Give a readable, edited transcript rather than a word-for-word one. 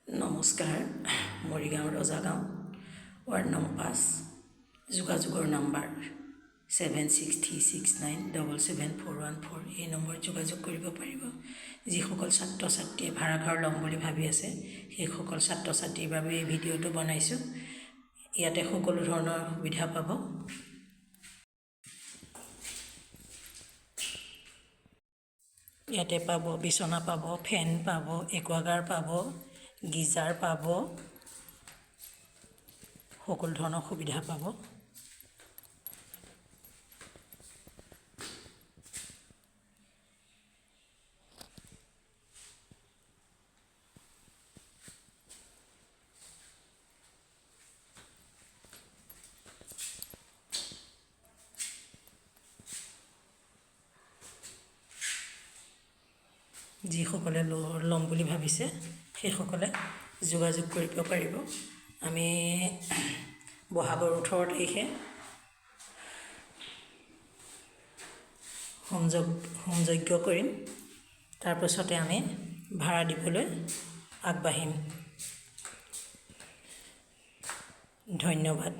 নমস্কাৰ, মৰিগাঁও ৰজাগাঁও ৱাৰ্ড নং 5 যোগাযোগৰ নাম্বাৰ 7636977414 এই নম্বৰত যোগাযোগ কৰিব পাৰিব। যিসকল ছাত্ৰ ছাত্ৰীয়ে ভাড়াঘৰ ল'ম বুলি ভাবি আছে সেইসকল ছাত্ৰ ছাত্ৰীৰ বাবে এই ভিডিঅ'টো বনাইছোঁ। ইয়াতে সকলো ধৰণৰ সুবিধা পাব। ইয়াতে পাব বিচনা পাব, ফেন পাব, একুৱাগাৰ্ড পাব, গিজাৰ পাব, সকলো ধৰণৰ সুবিধা পাব। যিসকলে ল'ম বুলি ভাবিছে সেইসকলে যোগাযোগ কৰিব পাৰিব। আমি বহাগৰ 18 তাৰিখে হোম যজ্ঞ কৰিম। তাৰপিছতে আমি ভাড়া দিবলৈ আগবাঢ়িম। ধন্যবাদ।